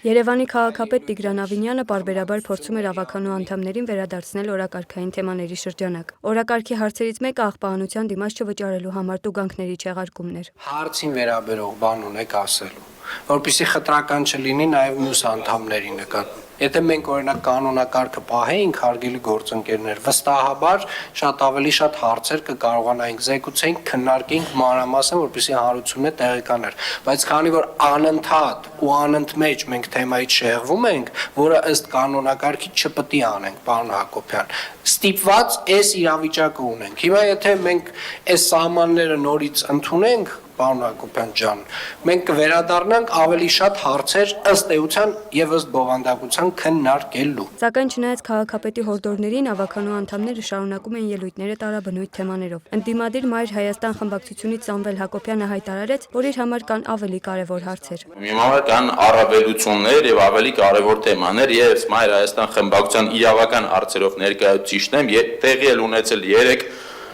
Երևանի քաղաքապետ Տիգրան Ավինյանը պարբերաբար փորձում էր ավականու անդամներին վերադարձնել օրակարգային թեմաների շրջանակ։ Օրակարգի հարցերից մեկը աղբահանության դիմաց չվճարելու համար տուգանքների չեղարկումն էր։ Հարցին վերաբերող բան ունեք ասելու, որպեսզի խտրական չլինի նաև մյուս անդամների նկատմամբ։ Եթե մենք օրինակ կանոնակարգը պահեինք, հարգելի գործընկերներ, վստահաբար շատ հարցեր կկարողանայինք զեկուցենք, քննարկենք մանրամասն, որպեսզի հանրությունը տեղեկանար։ Բայց քանի որ անընդհատ ու անընդմեջ մենք թեմայից շեղվում ենք, որը ըստ կանոնակարգի չպետք է անենք, պարոն Հակոբյան, ստիպված այս իրավիճակը ունենք։ Հիմա եթե մենք այս սահմանները նորից ընդունենք, պարոն Հակոբյան ջան, մենք կվերադառնանք ավելի շատ հարցեր ըստ էության եւ ըստ բովանդակության քննարկելու։ Սակայն չնայած քաղաքապետի հորդորներին, ավականու անդամները շարունակում են ելույթները տարաբնույթ թեմաներով։ Ընդդիմադիր Մայր Հայաստան խմբակցությունից Սամվել Հակոբյանը հայտարարեց, որ իր համար կան ավելի կարևոր հարցեր։ Հիմա կան առավելություններ եւ ավելի կարևոր թեմաներ, եւ Մայր Հայաստան խմբակցության իրավական հարցերով ներկայացուցիչն եմ, տեղի էլ ունեցել 3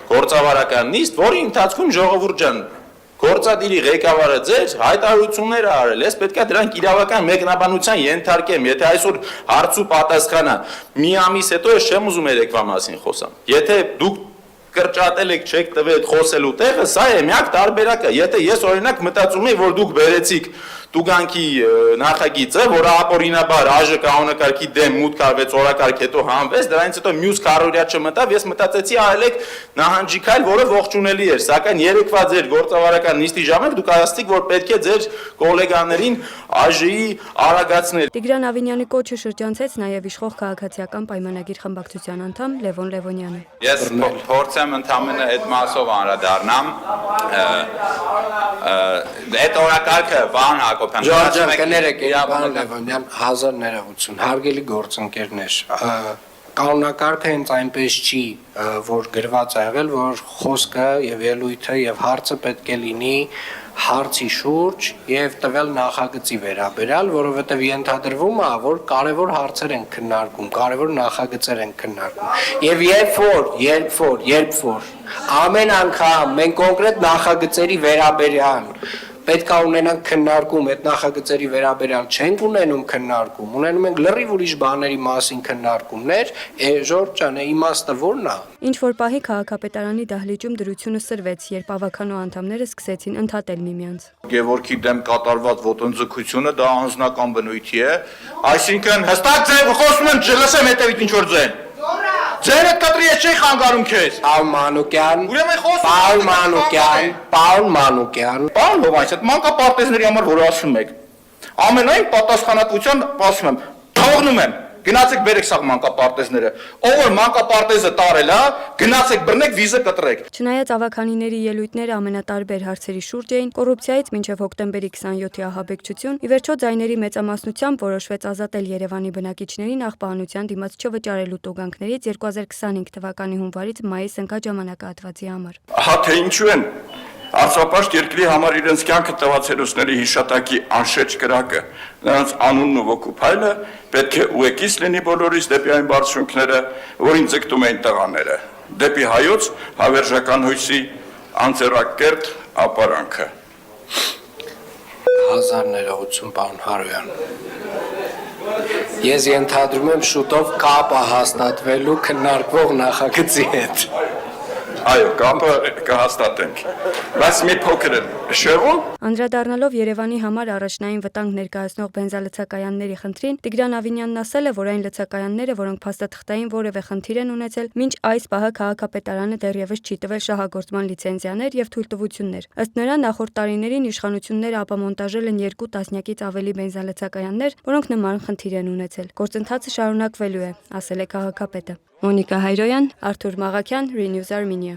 գործավարական նիստ, որի ընթացքում ժողովուրդ ջան գործադիրի ղեկավարը ձեր հայտարարություններ արել, ես պետք է դրանք իրավական մեկնաբանության ենթարկեմ, եթե այսօր հարց ու պատասխանը մի ամիս հետո ես չեմ ուզում երեկվա մասին խոսամ, եթե դուք կրճատել եք չեք տվել խոսելու տեղը, սա է միակ տարբերակը, եթե ես օրինակ մտածում եմ, որ դուք բերեցիք տուգանքի նախագիծը, որը ապօրինաբար ԱԺ կանոնակարգի դեմ մուտք արվեց օրակարգ հետո հանվեց, դրանից հետո մյուս քառորյա չմտավ, ես մտածեցի արել եք նահանջիկայլ, որը ողջունելի էր, սակայն երեկվա ձեր գործավարական նիստի ժամանակ դուք ասացիք, որ պետք է ձեր գոլեգաներին ԱԺ-ի արագացնել։ Տիգրան Ավինյանի կոչը շրջանցեց նաև իշխող քաղաքացիական պայմանագիր խմբակցության անդամ Լևոն Լևոնյանը։ Ես փորձեմ ընդամենը այդ մասով անդրադառնամ։ Այդ օրակարգը բան Հակոբյան։ Ժորժան կներեք, պարոն Լևոնյան, 1000 ներողություն, հարգելի գործընկերներ, կանոնակարգը հենց այնպես չի, որ գրված է եղել, որ խոսքը եւ ելույթը եւ հարցը պետք է լինի հարցի շուրջ եւ տվել նախագծի վերաբերյալ, որովհետեւ ենթադրվում է, որ կարևոր հարցեր են քննարկում, կարևոր նախագծեր են քննարկում։ Եվ երբ որ ամեն անգամ մենք կոնկրետ նախագծերի վերաբերյալ պետք է ունենանք քննարկում, այդ նախագծերի վերաբերյալ չենք ունենում քննարկում, ունենում ենք լրիվ ուրիշ բաների մասին քննարկումներ, Ժորժ ջան, իմաստը ո՞րն է։ Ինչ որ պահի քաղաքապետարանի դահլիճում դրությունը սրվեց, երբ ավականու անդամները սկսեցին ընդհատել միմյանց։ Գևորգի դեմ կատարված ոտնձգությունը դա անձնական բնույթի է, այսինքն հստակ ձև խոսում եմ, չլսեմ հետևից ինչ որ ձեն։ Ձերը կտրի ես չի խանգարում քեզ։ Պարոն Մանուկյան, Պարոն Հովհաննիսյան, մանկապարտեզների համար որ ասում եք, ամենայն պատասխանատվության ասում եմ, թողնում եմ, գնացեք բերեք սաղ մանկապարտեզները, ով որ մանկապարտեզը տարել է, գնացեք բռնեք վիզը կտրեք։ Չնայած ավականիների ելույթները ամենատարբեր հարցերի շուրջ էին, կոռուպցիայից մինչև հոկտեմբերի 27-ի ահաբեկչություն, ի վերջո ձայների մեծամասնությամբ որոշվեց ազատել Երևանի բնակիչներին աղբահանության դիմաց չվճարելու տուգանքներից 2025 թվականի հունվարից մայիս ընկած ժամանակահատվածի համար։ Ահա թե ինչու են Արցախապաշտ երկրի համար իրենց կյանքը տված հերոսների հիշատակի անշեջ կրակը, նրանց անունն ու ոգու փայլը պետք է ուղեկից լինի բոլորիս դեպի այն բարձունքները, որին ձգտում էին տղաները, դեպի հայոց հավերժական հույսի անձեռակերտ ապարանքը։ 1000 ներողություն, պարոն Հարոյան։ Ես ենթադրում եմ շուտով կապը հաստատվելու քննարկվող նախագծի հետ։ Այո, կապը կհաստատենք, բայց մի փոքր շեղում։ Անդրադառնալով Երևանի համար առաջնային վտանգ ներկայացնող բենզալցակայանների խնդրին, Տիգրան Ավինյանն ասել է, որ այն լցակայանները, որոնք փաստաթղթային որևէ խնդիր են ունեցել, մինչ այս պահը քաղաքապետարանը դեռևս չի տվել շահագործման լիցենզիաներ եւ թույլտվություններ։ Ըստ նրա, նախորդ տարիներին իշխանությունները ապամոնտաժել են 2 տասնյակից ավելի բենզալցակայաններ, որոնք նման խնդիր են ունեցել։ Գործընթացը շարունակվելու է, ասել է քաղաքապետը։ Մոնիկա Հայրոյան, Արթուր Մաղաքյան, Renews Armenia։